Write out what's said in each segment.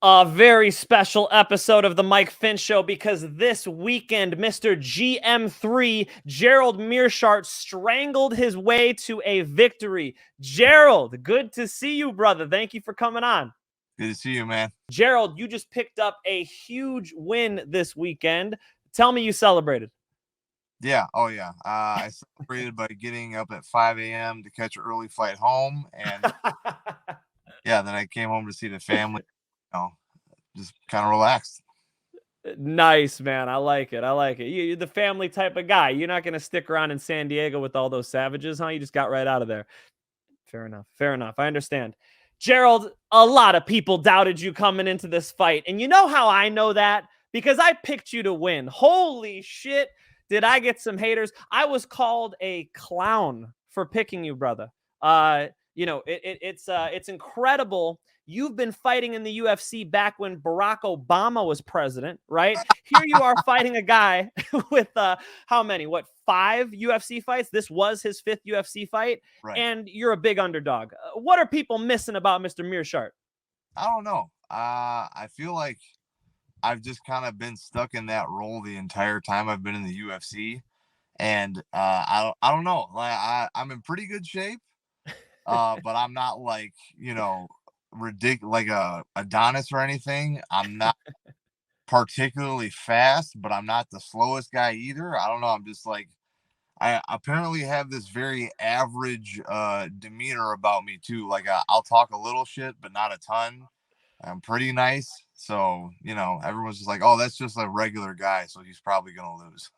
A very special episode of the Mike Finch Show because this weekend, Mr. GM3, Gerald Meerschaert, strangled his way to a victory. Gerald, good to see you, brother. Thank you for coming on. Good to see you, man. Gerald, you just picked up a huge win this weekend. Tell me you celebrated. Yeah. Oh, yeah. I celebrated by getting up at 5 a.m. to catch an early flight home. And yeah, then I came home to see the family, just kind of relaxed. Nice, man. I like it. I like it. You're the family type of guy. You're not going to stick around in San Diego with all those savages, huh? You just got right out of there. Fair enough. Fair enough. I understand. Gerald, a lot of people doubted you coming into this fight. And you know how I know that? Because I picked you to win. Holy shit. Did I get some haters? I was called a clown for picking you, brother. It's incredible. You've been fighting in the UFC back when Barack Obama was president, right? Here you are fighting a guy with how many? What, 5 UFC fights? This was his 5th UFC fight, Right. and you're a big underdog. What are people missing about Mr. Meerschaert? I don't know. I feel like I've just kind of been stuck in that role the entire time I've been in the UFC. And I don't know. I'm in pretty good shape. But I'm not like, ridiculous, like a Adonis or anything. I'm not particularly fast, but I'm not the slowest guy either. I don't know. I'm just like, I apparently have this very average demeanor about me too. Like I'll talk a little shit, but not a ton. I'm pretty nice. So, everyone's just like, oh, that's just a regular guy. So he's probably going to lose.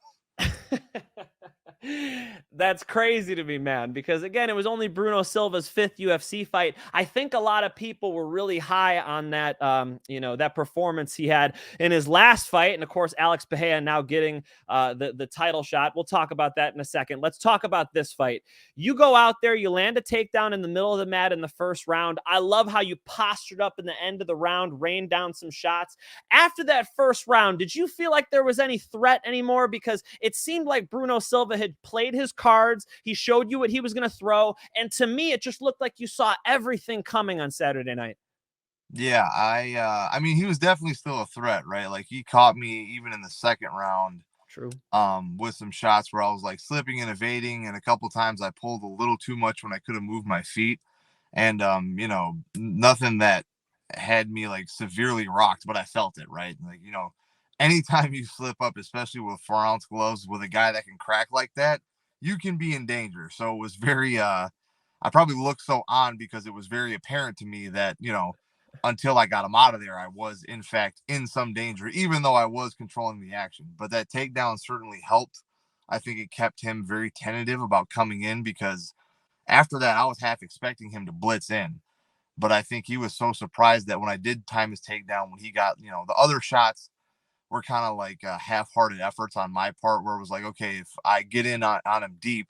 That's crazy to me, man, because again, it was only Bruno Silva's 5th UFC fight. I think a lot of people were really high on that, that performance he had in his last fight. And of course, Alex Pereira now getting the title shot. We'll talk about that in a second. Let's talk about this fight. You go out there, you land a takedown in the middle of the mat in the first round. I love how you postured up in the end of the round, rained down some shots. After that first round, did you feel like there was any threat anymore? Because it seemed like Bruno Silva had played his cards. He showed you what he was going to throw. And to me, it just looked like you saw everything coming on Saturday night. Yeah, I mean, he was definitely still a threat, right? Like he caught me even in the second round. True. With some shots where I was like slipping and evading, and a couple times I pulled a little too much when I could have moved my feet. And nothing that had me like severely rocked, but I felt it, right? Like, anytime you slip up, especially with 4-ounce gloves with a guy that can crack like that, you can be in danger. So it was very I probably looked so on because it was very apparent to me that, until I got him out of there, I was in fact in some danger, even though I was controlling the action. But that takedown certainly helped. I think it kept him very tentative about coming in because after that, I was half expecting him to blitz in. But I think he was so surprised that when I did time his takedown, when he got, the other shots were kind of like half-hearted efforts on my part where it was like, okay, if I get in on him deep,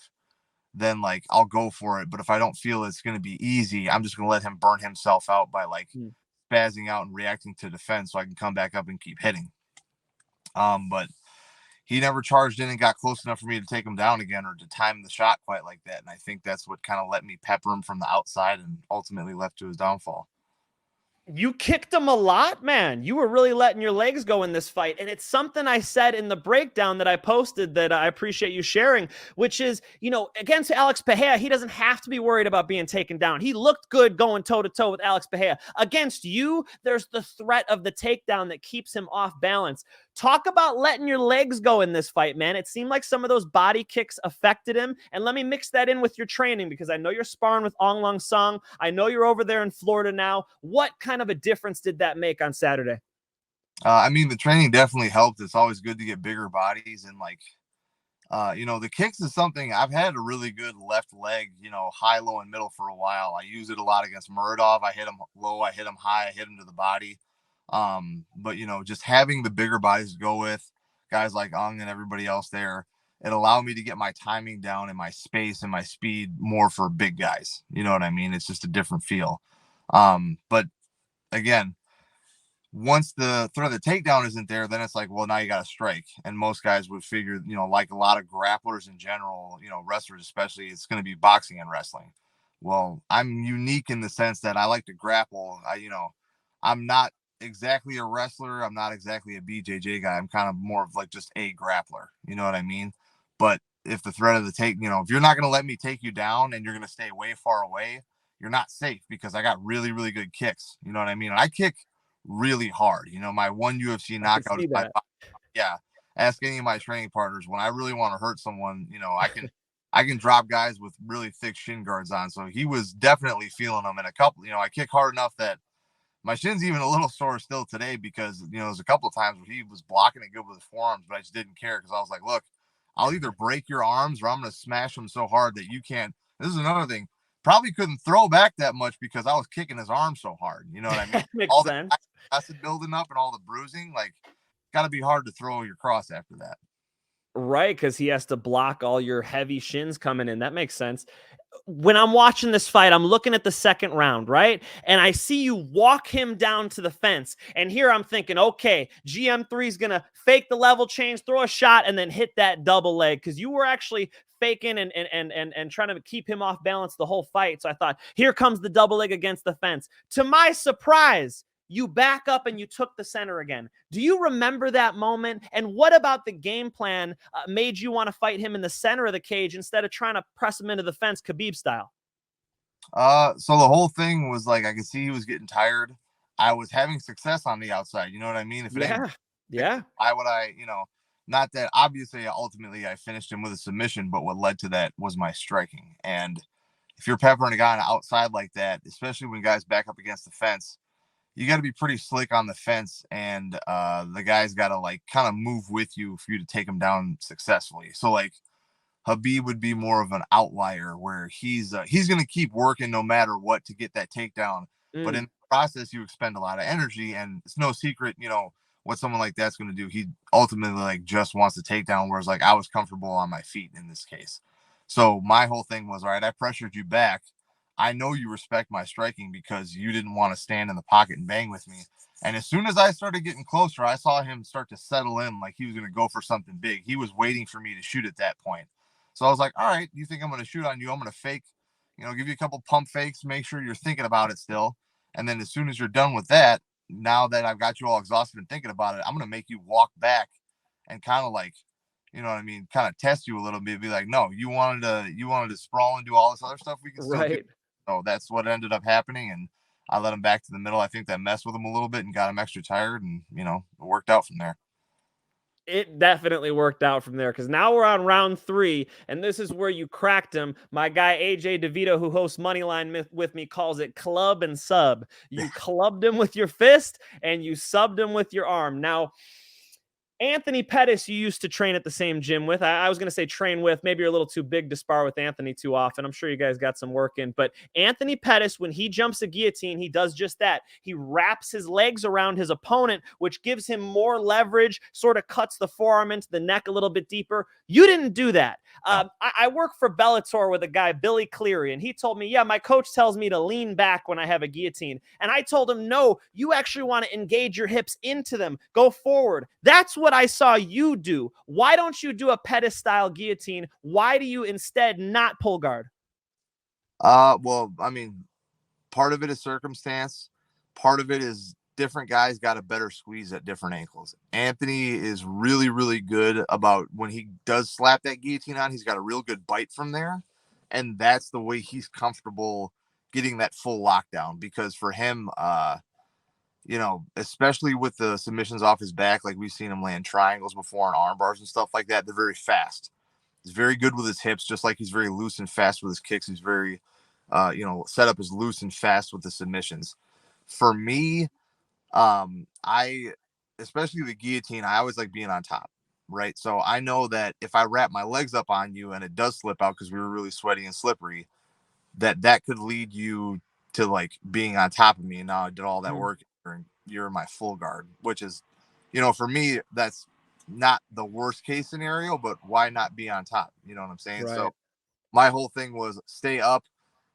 then like I'll go for it. But if I don't feel it's going to be easy, I'm just going to let him burn himself out by like spazzing out and reacting to defense so I can come back up and keep hitting. But he never charged in and got close enough for me to take him down again or to time the shot quite like that. And I think that's what kind of let me pepper him from the outside and ultimately left to his downfall. You kicked him a lot, man. You were really letting your legs go in this fight. And it's something I said in the breakdown that I posted that I appreciate you sharing, which is, against Alex Pereira, he doesn't have to be worried about being taken down. He looked good going toe-to-toe with Alex Pereira. Against you, there's the threat of the takedown that keeps him off balance. Talk about letting your legs go in this fight, man. It seemed like some of those body kicks affected him. And let me mix that in with your training because I know you're sparring with Ong Lang Song. I know you're over there in Florida now. What kind of a difference did that make on Saturday? I mean, the training definitely helped. It's always good to get bigger bodies. And like, the kicks is something I've had a really good left leg, high, low, and middle for a while. I use it a lot against Muradov. I hit him low, I hit him high, I hit him to the body. But just having the bigger bodies to go with guys like Ung and everybody else there, it allowed me to get my timing down and my space and my speed more for big guys. You know what I mean? It's just a different feel. But again, once the threat of the takedown isn't there, then it's like, well, now you got to strike. And most guys would figure, like a lot of grapplers in general, wrestlers especially, it's going to be boxing and wrestling. Well, I'm unique in the sense that I like to grapple. I'm not exactly a wrestler. I'm not exactly a BJJ guy. I'm kind of more of like just a grappler. You know what I mean? But if the threat of the take, if you're not going to let me take you down and you're going to stay way far away, you're not safe because I got really, really good kicks. You know what I mean? And I kick really hard. My one UFC I can knockout see is my, that. yeah. Ask any of my training partners when I really want to hurt someone, I can drop guys with really thick shin guards on. So he was definitely feeling them. And a couple, I kick hard enough that my shin's even a little sore still today because, there's a couple of times where he was blocking it good with his forearms, but I just didn't care because I was like, look, I'll either break your arms or I'm going to smash them so hard that you can't. This is another thing. Probably couldn't throw back that much because I was kicking his arm so hard. You know what I mean? Makes All the sense. acid building up and all the bruising, like, got to be hard to throw your cross after that. Right, because he has to block all your heavy shins coming in. That makes sense. When I'm watching this fight, I'm looking at the second round, right? And I see you walk him down to the fence. And here I'm thinking, okay, GM3 is going to fake the level change, throw a shot, and then hit that double leg because you were actually faking and trying to keep him off balance the whole fight. So I thought, here comes the double leg against the fence. To my surprise, you back up and you took the center again. Do you remember that moment? And what about the game plan made you want to fight him in the center of the cage instead of trying to press him into the fence Khabib style? So the whole thing was like, I could see he was getting tired. I was having success on the outside. You know what I mean? If it ain't, Yeah. Yeah. why would I, not that obviously ultimately I finished him with a submission, but what led to that was my striking. And if you're peppering a guy on the outside like that, especially when guys back up against the fence, you got to be pretty slick on the fence, and the guy's got to like kind of move with you for you to take him down successfully. So like Habib would be more of an outlier where he's going to keep working no matter what to get that takedown. But in the process, you expend a lot of energy, and it's no secret, what someone like that's going to do. He ultimately like just wants to take down, whereas like I was comfortable on my feet in this case. So my whole thing was, all right, I pressured you back. I know you respect my striking because you didn't want to stand in the pocket and bang with me. And as soon as I started getting closer, I saw him start to settle in like he was going to go for something big. He was waiting for me to shoot at that point. So I was like, all right, you think I'm going to shoot on you? I'm going to fake, give you a couple pump fakes, make sure you're thinking about it still. And then as soon as you're done with that, now that I've got you all exhausted and thinking about it, I'm going to make you walk back and kind of like, you know what I mean? Kind of test you a little bit. Be like, no, you wanted to sprawl and do all this other stuff. We can still do. Right. So that's what ended up happening. And I let him back to the middle. I think that messed with him a little bit and got him extra tired. And, it worked out from there. It definitely worked out from there because now we're on round 3, and this is where you cracked him. My guy AJ DeVito, who hosts Moneyline with me, calls it club and sub. You clubbed him with your fist and you subbed him with your arm. Now, Anthony Pettis, you used to train at the same gym with. I was going to say train with. Maybe you're a little too big to spar with Anthony too often. I'm sure you guys got some work in. But Anthony Pettis, when he jumps a guillotine, he does just that. He wraps his legs around his opponent, which gives him more leverage, sort of cuts the forearm into the neck a little bit deeper. You didn't do that. I work for Bellator with a guy, Billy Cleary, and he told me, yeah, my coach tells me to lean back when I have a guillotine. And I told him, no, you actually want to engage your hips into them. Go forward. That's what I saw you do. Why don't you do a Pettis style guillotine? Why do you instead not pull guard? Well, I mean, part of it is circumstance. Part of it is different guys got a better squeeze at different ankles. Anthony is really, really good about when he does slap that guillotine on, he's got a real good bite from there. And that's the way he's comfortable getting that full lockdown, because for him, especially with the submissions off his back, like we've seen him land triangles before and arm bars and stuff like that. They're very fast. He's very good with his hips, just like he's very loose and fast with his kicks. He's very, set up is loose and fast with the submissions. For me, I, especially the guillotine, I always like being on top, right? So I know that if I wrap my legs up on you and it does slip out because we were really sweaty and slippery, that could lead you to like being on top of me. And now I did all that work and you're in my full guard, which is, for me, that's not the worst case scenario, but why not be on top? You know what I'm saying? Right. So my whole thing was stay up,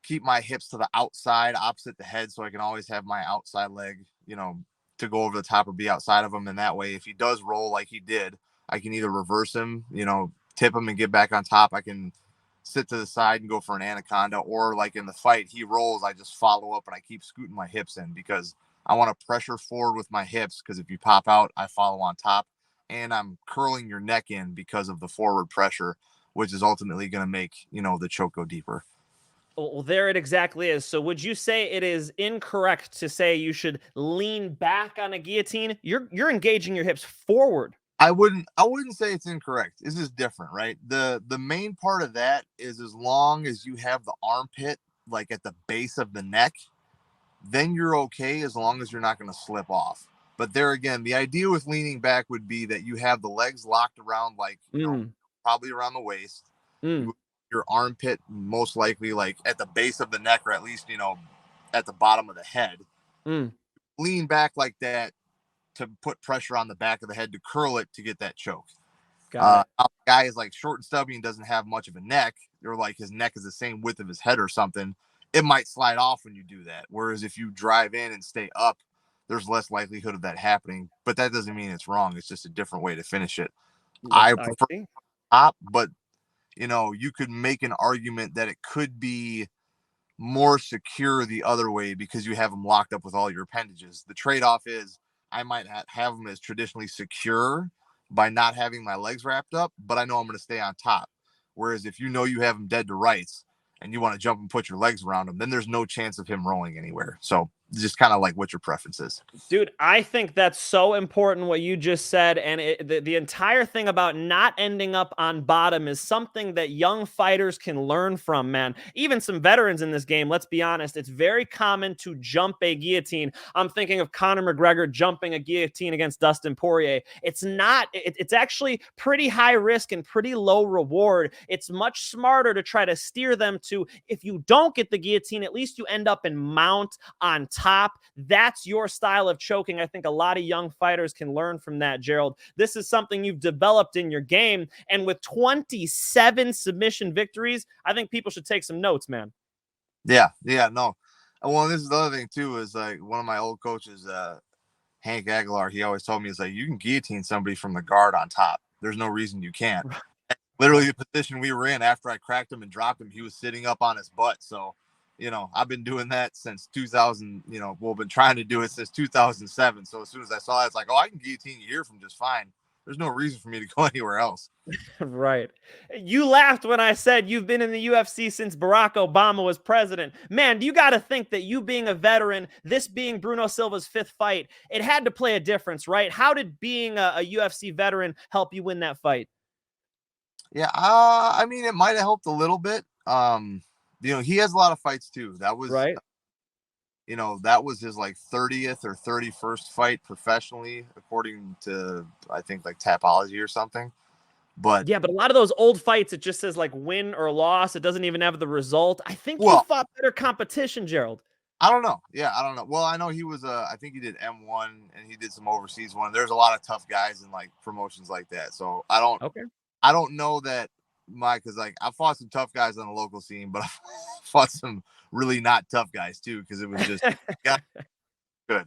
keep my hips to the outside, opposite the head, so I can always have my outside leg, to go over the top or be outside of him. And that way, if he does roll like he did, I can either reverse him, tip him and get back on top. I can sit to the side and go for an anaconda, or like in the fight, he rolls, I just follow up and I keep scooting my hips in because I want to pressure forward with my hips, because if you pop out, I follow on top, and I'm curling your neck in because of the forward pressure, which is ultimately going to make, the choke go deeper. Well, there it exactly is. So would you say it is incorrect to say you should lean back on a guillotine? You're engaging your hips forward. I wouldn't say it's incorrect. It's just different, right? The main part of that is, as long as you have the armpit like at the base of the neck, then you're okay, as long as you're not going to slip off. But there again, the idea with leaning back would be that you have the legs locked around, like, probably around the waist. Your armpit most likely like at the base of the neck, or at least, at the bottom of the head. Lean back like that to put pressure on the back of the head to curl it to get that choke. Got it. Guy is like short and stubby and doesn't have much of a neck, or like his neck is the same width of his head or something, it might slide off when you do that. Whereas if you drive in and stay up, there's less likelihood of that happening. But that doesn't mean it's wrong. It's just a different way to finish it. I prefer top, but you could make an argument that it could be more secure the other way because you have them locked up with all your appendages. The trade-off is I might have them as traditionally secure by not having my legs wrapped up, but I know I'm going to stay on top. Whereas if you have them dead to rights and you want to jump and put your legs around him, then there's no chance of him rolling anywhere. So just kind of like what your preference is. Dude, I think that's so important what you just said. And the entire thing about not ending up on bottom is something that young fighters can learn from, man. Even some veterans in this game, let's be honest, it's very common to jump a guillotine. I'm thinking of Conor McGregor jumping a guillotine against Dustin Poirier. It's not, it's actually pretty high risk and pretty low reward. It's much smarter to try to steer them to, if you don't get the guillotine, at least you end up and mount on top. That's your style of choking. I think a lot of young fighters can learn from that, Gerald. This is something you've developed in your game. And with 27 submission victories, I think people should take some notes, man. Yeah, no. Well, this is the other thing too, is like one of my old coaches, Hank Aguilar, he always told me, is like, you can guillotine somebody from the guard on top. There's no reason you can't. Literally the position we were in after I cracked him and dropped him, he was sitting up on his butt. So, I've been doing that since 2000, been trying to do it since 2007. So as soon as I saw it, it's like, oh, I can guillotine you here from just fine. There's no reason for me to go anywhere else. Right. You laughed when I said you've been in the UFC since Barack Obama was president. Man, you got to think that you being a veteran, this being Bruno Silva's 5th fight, it had to play a difference, right? How did being a UFC veteran help you win that fight? Yeah, I mean, it might have helped a little bit. He has a lot of fights too. That was right. That was his like 30th or 31st fight professionally, according to, I think, like Tapology or something. But yeah, but a lot of those old fights, it just says like win or loss. It doesn't even have the result. I think you fought better competition, Gerald. I don't know. Yeah, I don't know. Well, I know he was, I think he did M1 and he did some overseas one. There's a lot of tough guys in like promotions like that. So I don't know that because like I fought some tough guys on the local scene, but I fought some really not tough guys too, because it was just good.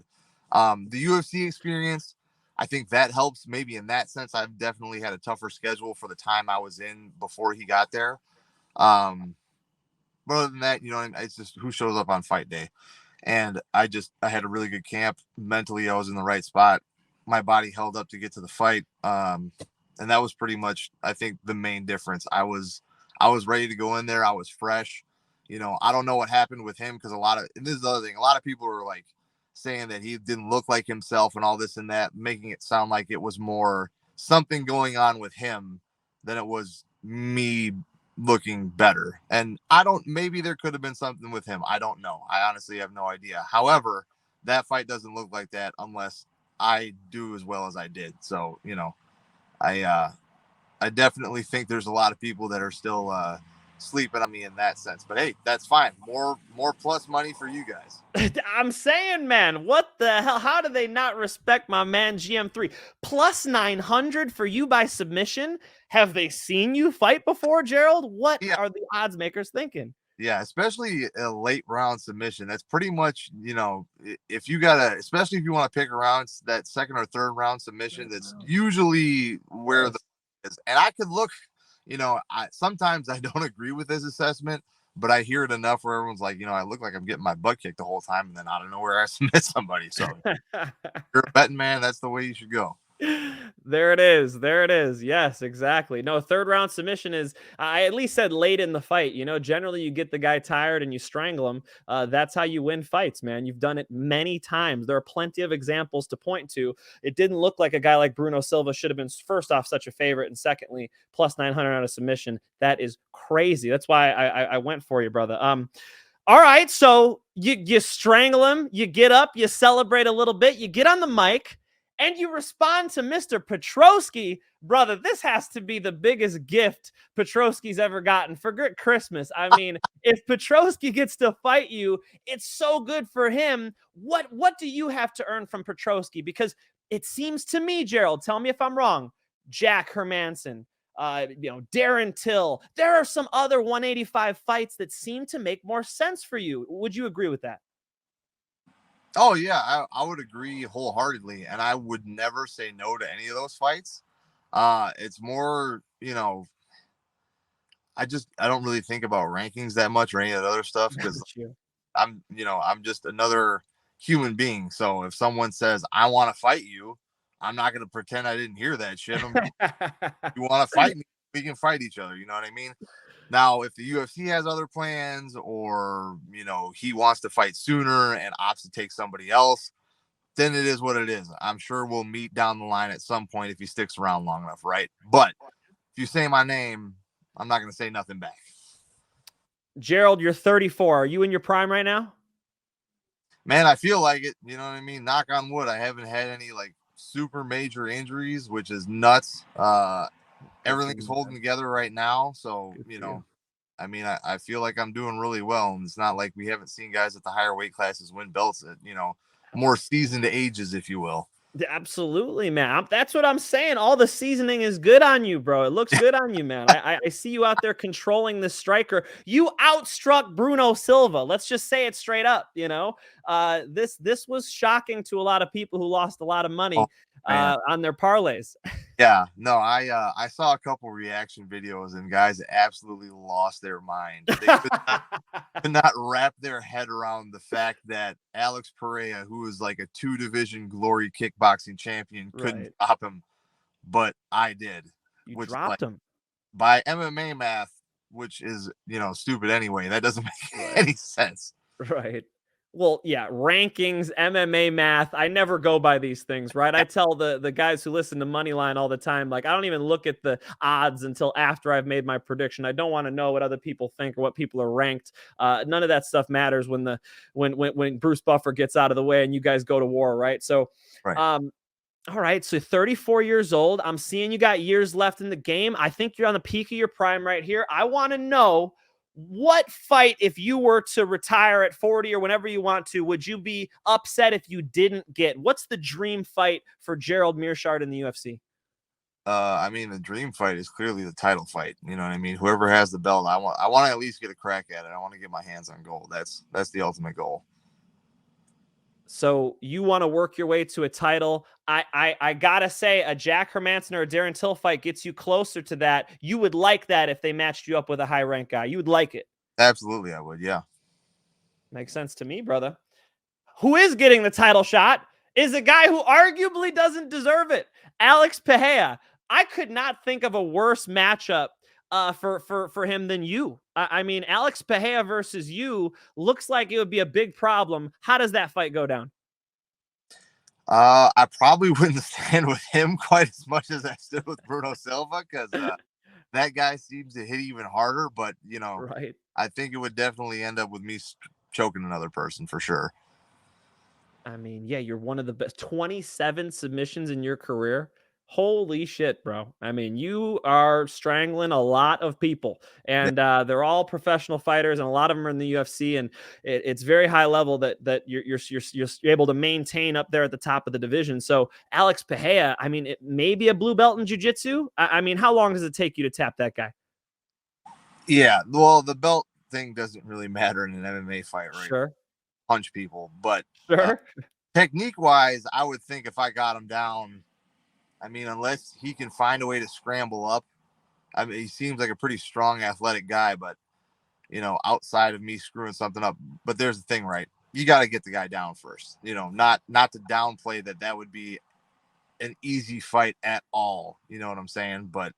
The UFC experience, I think that helps maybe in that sense. I've definitely had a tougher schedule for the time I was in before he got there. But other than that, it's just who shows up on fight day. And I had a really good camp. Mentally, I was in the right spot. My body held up to get to the fight. And that was pretty much, I think, the main difference. I was ready to go in there. I was fresh. I don't know what happened with him, because this is the other thing. A lot of people were like saying that he didn't look like himself and all this and that, making it sound like it was more something going on with him than it was me looking better. And maybe there could have been something with him. I don't know. I honestly have no idea. However, that fight doesn't look like that unless I do as well as I did. So, I definitely think there's a lot of people that are still sleeping on me in that sense. But hey, that's fine. More plus money for you guys. I'm saying, man, what the hell? How do they not respect my man GM3? Plus 900 for you by submission? Have they seen you fight before, Gerald? What are the odds makers thinking? Yeah, especially a late round submission. That's pretty much, if you especially if you want to pick around that second or third round submission, that's usually where the is. And I could look, sometimes I don't agree with his assessment, but I hear it enough where everyone's like, I look like I'm getting my butt kicked the whole time, and then out of nowhere I submit somebody. So if you're a betting man, that's the way you should go. There it is. There it is. Yes, exactly. No, third round submission is, I at least said late in the fight. Generally you get the guy tired and you strangle him. That's how you win fights, man. You've done it many times. There are plenty of examples to point to. It didn't look like a guy like Bruno Silva should have been, first off, such a favorite. And secondly, plus 900 on a submission. That is crazy. That's why I went for you, brother. All right. So you strangle him, you get up, you celebrate a little bit, you get on the mic, and you respond to Mr. Petroski. Brother, this has to be the biggest gift Petroski's ever gotten for Christmas. I mean, if Petroski gets to fight you, it's so good for him. What do you have to earn from Petroski? Because it seems to me, Gerald, tell me if I'm wrong, Jack Hermanson, Darren Till, there are some other 185 fights that seem to make more sense for you. Would you agree with that? Oh yeah, I would agree wholeheartedly, and I would never say no to any of those fights. It's more, I don't really think about rankings that much or any of that other stuff because I'm just another human being. So if someone says I want to fight you, I'm not going to pretend I didn't hear that shit. You want to fight me, we can fight each other. You know what I mean? Now, if the UFC has other plans or, he wants to fight sooner and opts to take somebody else, then it is what it is. I'm sure we'll meet down the line at some point if he sticks around long enough, right? But if you say my name, I'm not going to say nothing back. Gerald, you're 34. Are you in your prime right now? Man, I feel like it. You know what I mean? Knock on wood. I haven't had any super major injuries, which is nuts. Everything's holding together right now. So, I feel like I'm doing really well. And it's not like we haven't seen guys at the higher weight classes win belts at, more seasoned ages, if you will. Absolutely, man. That's what I'm saying. All the seasoning is good on you, bro. It looks good on you, man. I see you out there controlling the striker. You outstruck Bruno Silva. Let's just say it straight up. This was shocking to a lot of people who lost a lot of money on their parlays. Yeah, no, I saw a couple reaction videos and guys absolutely lost their mind. They could not wrap their head around the fact that Alex Pereira, who is like a 2-division glory kickboxing champion, couldn't stop him, but I did. You dropped him by MMA math, which is stupid anyway. That doesn't make any sense. Right. Well, yeah, rankings, MMA math. I never go by these things, right? I tell the guys who listen to Moneyline all the time, I don't even look at the odds until after I've made my prediction. I don't want to know what other people think or what people are ranked. None of that stuff matters when Bruce Buffer gets out of the way and you guys go to war, right? So, all right, so 34 years old. I'm seeing you got years left in the game. I think you're on the peak of your prime right here. I want to know, what fight, if you were to retire at 40 or whenever you want to, would you be upset if you didn't get? What's the dream fight for Gerald Meerschaert in the UFC? The dream fight is clearly the title fight. You know what I mean? Whoever has the belt, I want to at least get a crack at it. I want to get my hands on gold. That's the ultimate goal. So you want to work your way to a title. I gotta say, a Jack Hermanson or a Darren Till fight gets you closer to that. You would like that if they matched you up with a high rank guy. You would like it. Absolutely, I would. Yeah. Makes sense to me, brother. Who is getting the title shot is a guy who arguably doesn't deserve it. Alex Pereira. I could not think of a worse matchup for him than you. I mean, Alex Pereira versus you looks like it would be a big problem. How does that fight go down? I probably wouldn't stand with him quite as much as I stood with Bruno Silva because that guy seems to hit even harder. But right. I think it would definitely end up with me choking another person for sure. I mean, yeah, you're one of the best. 27 submissions in your career. Holy shit, bro. I mean, you are strangling a lot of people, and they're all professional fighters, and a lot of them are in the UFC, and it's very high level that you're able to maintain up there at the top of the division. So Alex Pereira, I mean, it may be a blue belt in jiu-jitsu. I mean, how long does it take you to tap that guy? Yeah, well, the belt thing doesn't really matter in an MMA fight, right? Sure. Punch people, but sure. Technique-wise, I would think if I got him down, I mean, unless he can find a way to scramble up, I mean, he seems like a pretty strong, athletic guy, but outside of me screwing something up. But there's the thing, right? You got to get the guy down first. Not to downplay that would be an easy fight at all. You know what I'm saying? But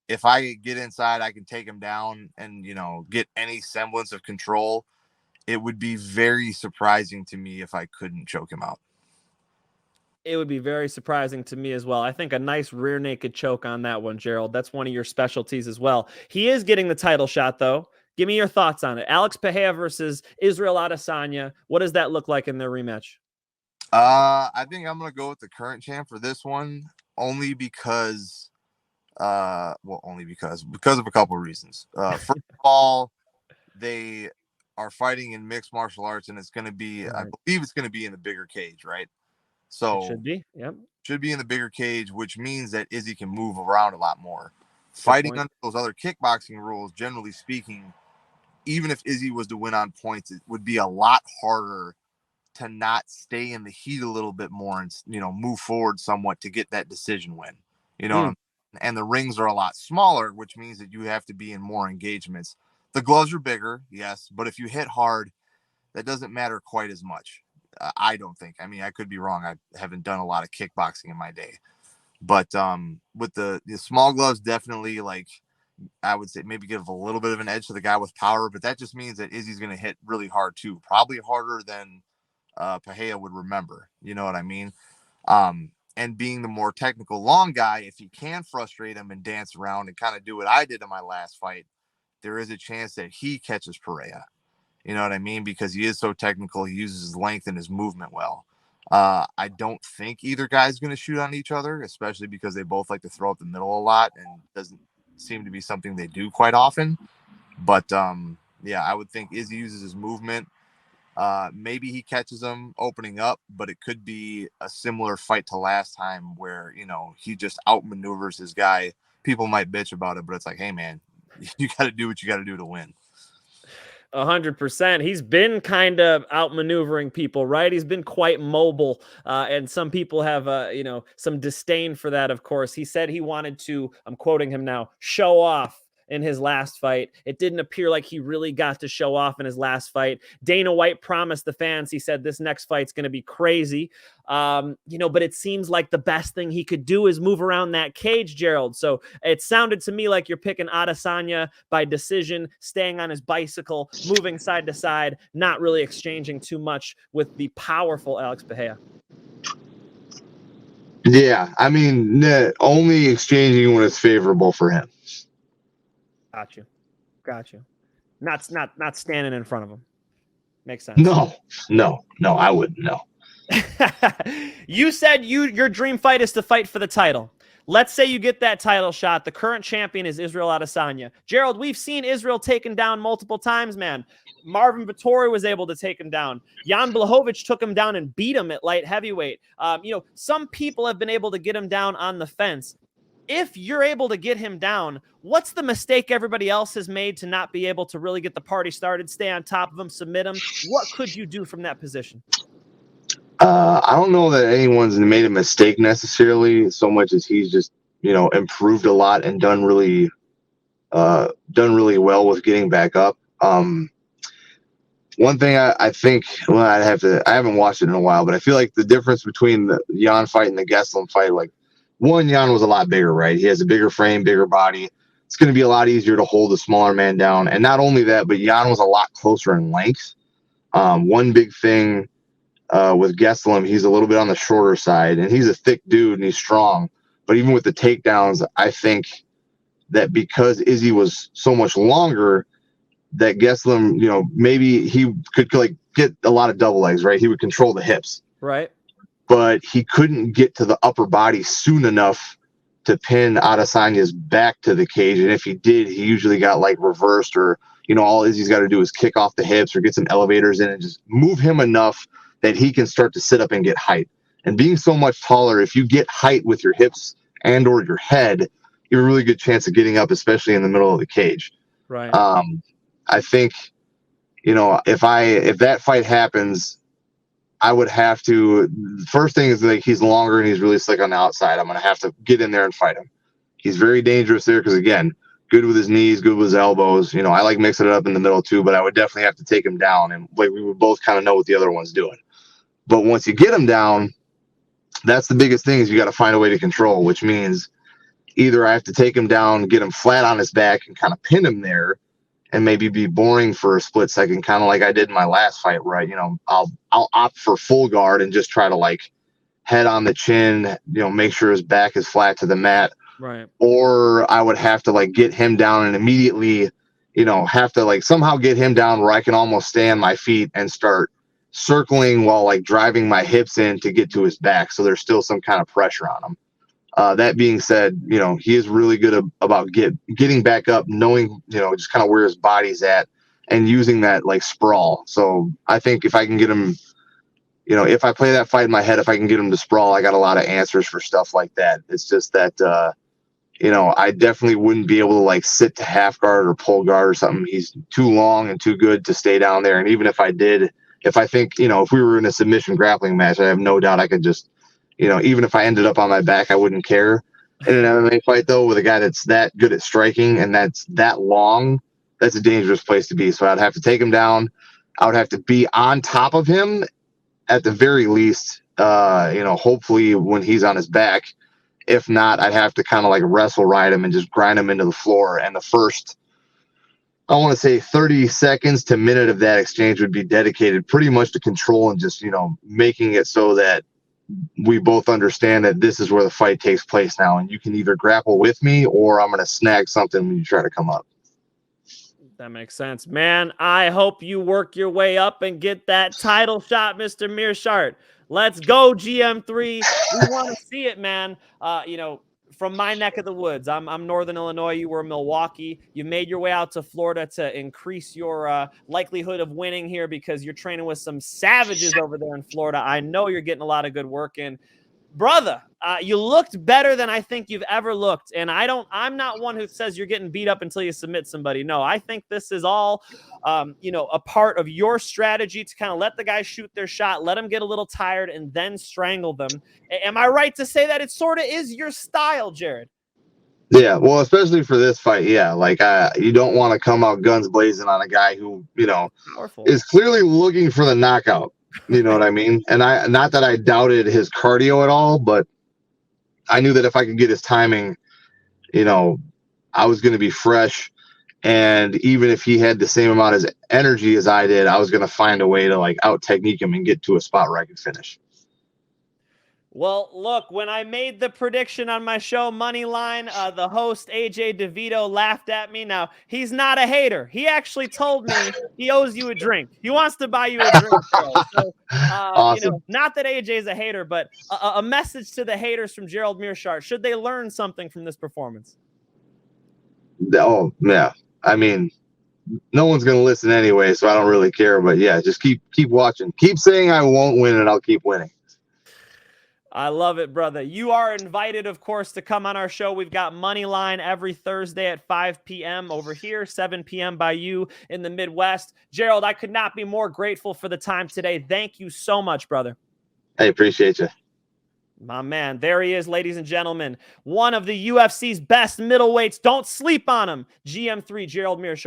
if I get inside, I can take him down and, get any semblance of control. It would be very surprising to me if I couldn't choke him out. It would be very surprising to me as well. I think a nice rear naked choke on that one, Gerald. That's one of your specialties as well. He is getting the title shot, though. Give me your thoughts on it. Alex Pereira versus Israel Adesanya. What does that look like in their rematch? I think I'm going to go with the current champ for this one, only because of a couple of reasons. First of all, they are fighting in mixed martial arts, and it's going to be, right. I believe it's going to be in the bigger cage, right? So it should be, yep. Should be in the bigger cage, which means that Izzy can move around a lot more. Fighting under those other kickboxing rules, generally speaking, even if Izzy was to win on points, it would be a lot harder to not stay in the heat a little bit more and, move forward somewhat to get that decision win. And the rings are a lot smaller, which means that you have to be in more engagements. The gloves are bigger, yes, but if you hit hard, that doesn't matter quite as much. I don't think. I mean, I could be wrong. I haven't done a lot of kickboxing in my day. But with the small gloves, definitely, I would say maybe give a little bit of an edge to the guy with power, but that just means that Izzy's going to hit really hard too. Probably harder than Pereira would remember. You know what I mean? And being the more technical long guy, if he can frustrate him and dance around and kind of do what I did in my last fight, there is a chance that he catches Pereira. You know what I mean? Because he is so technical. He uses his length and his movement well. I don't think either guy's going to shoot on each other, especially because they both like to throw up the middle a lot, and doesn't seem to be something they do quite often. But, I would think Izzy uses his movement. Maybe he catches him opening up, but it could be a similar fight to last time where, he just outmaneuvers his guy. People might bitch about it, but it's like, hey, man, you got to do what you got to do to win. 100%. He's been kind of outmaneuvering people, right? He's been quite mobile, and some people have, some disdain for that. Of course, he said he wanted to. I'm quoting him now. Show off in his last fight. It didn't appear like he really got to show off in his last fight. Dana White promised the fans. He said this next fight's going to be crazy. But it seems like the best thing he could do is move around that cage, Gerald. So it sounded to me like you're picking Adesanya by decision, staying on his bicycle, moving side to side, not really exchanging too much with the powerful Alex Pereira. Yeah, I mean, only exchanging when it's favorable for him. Got you. Not standing in front of him. Makes sense. No, I wouldn't. No. You said your dream fight is to fight for the title. Let's say you get that title shot. The current champion is Israel Adesanya. Gerald, we've seen Israel taken down multiple times, man. Marvin Vettori was able to take him down. Jan Blachowicz took him down and beat him at light heavyweight. Some people have been able to get him down on the fence. If you're able to get him down, what's the mistake everybody else has made to not be able to really get the party started, stay on top of him, submit him? What could you do from that position? I don't know that anyone's made a mistake necessarily, so much as he's just, improved a lot and done really well with getting back up. One thing I think, I haven't watched it in a while, but I feel like the difference between the Jan fight and the Gastelum fight, Jan was a lot bigger, right? He has a bigger frame, bigger body. It's going to be a lot easier to hold a smaller man down. And not only that, but Jan was a lot closer in length. One big thing with Gastelum, he's a little bit on the shorter side, and he's a thick dude and he's strong. But even with the takedowns, I think that because Izzy was so much longer, that Gastelum, maybe he could get a lot of double legs, right? He would control the hips. Right. But he couldn't get to the upper body soon enough to pin Adesanya's back to the cage. And if he did, he usually got reversed, or, all Izzy's got to do is kick off the hips or get some elevators in and just move him enough that he can start to sit up and get height. And being so much taller, if you get height with your hips and or your head, you have a really good chance of getting up, especially in the middle of the cage. Right. I think, if that fight happens, I would have to. First thing is he's longer and he's really slick on the outside. I'm going to have to get in there and fight him. He's very dangerous there because, again, good with his knees, good with his elbows. You know, I like mixing it up in the middle too, but I would definitely have to take him down. And like we would both kind of know what the other one's doing. But once you get him down, that's the biggest thing is you got to find a way to control, which means either I have to take him down, get him flat on his back and kind of pin him there and maybe be boring for a split second, kind of like I did in my last fight, where I'll opt for full guard and just try to like head on the chin, make sure his back is flat to the mat. Right. Or I would have to like get him down and immediately, have to like somehow get him down where I can almost stay on my feet and start circling while like driving my hips in to get to his back. So there's still some kind of pressure on him. That being said, he is really good about getting back up, knowing, just kind of where his body's at and using that like sprawl. So I think if I can get him, if I play that fight in my head, if I can get him to sprawl, I got a lot of answers for stuff like that. It's just that, I definitely wouldn't be able to like sit to half guard or pull guard or something. He's too long and too good to stay down there. And even if I did, if I think, if we were in a submission grappling match, I have no doubt I could just, even if I ended up on my back, I wouldn't care. In an MMA fight, though, with a guy that's that good at striking and that's that long, that's a dangerous place to be. So I'd have to take him down. I would have to be on top of him at the very least, hopefully when he's on his back. If not, I'd have to kind of like wrestle ride him and just grind him into the floor. And the first, I want to say 30 seconds to a minute of that exchange would be dedicated pretty much to control and just, making it so that we both understand that this is where the fight takes place now. And you can either grapple with me or I'm going to snag something when you try to come up. That makes sense, man. I hope you work your way up and get that title shot, Mr. Meerschaert. Let's go, GM3. We want to see it, man. From my neck of the woods, I'm Northern Illinois. You were Milwaukee. You made your way out to Florida to increase your likelihood of winning here because you're training with some savages over there in Florida. I know you're getting a lot of good work in. Brother, you looked better than I think you've ever looked. And I'm not one who says you're getting beat up until you submit somebody. No, I think this is all, a part of your strategy to kind of let the guys shoot their shot, let them get a little tired and then strangle them. Am I right to say that it sort of is your style, Jared? Yeah, well, especially for this fight, yeah. Like, you don't want to come out guns blazing on a guy who, Powerful. is clearly looking for the knockout. You know what I mean? And not that I doubted his cardio at all, but I knew that if I could get his timing, I was going to be fresh. And even if he had the same amount of energy as I did, I was going to find a way to like out technique him and get to a spot where I could finish. Well, look, when I made the prediction on my show, Moneyline, the host, AJ DeVito, laughed at me. Now, he's not a hater. He actually told me he owes you a drink. He wants to buy you a drink. So, Awesome. not that AJ is a hater, but a message to the haters from Gerald Meerschaert. Should they learn something from this performance? Oh, yeah. I mean, no one's going to listen anyway, so I don't really care. But, yeah, just keep watching. Keep saying I won't win, and I'll keep winning. I love it, brother. You are invited, of course, to come on our show. We've got Moneyline every Thursday at 5 p.m. over here, 7 p.m. by you in the Midwest. Gerald, I could not be more grateful for the time today. Thank you so much, brother. I appreciate you. My man, there he is, ladies and gentlemen. One of the UFC's best middleweights. Don't sleep on him. GM3, Gerald Meerschaert.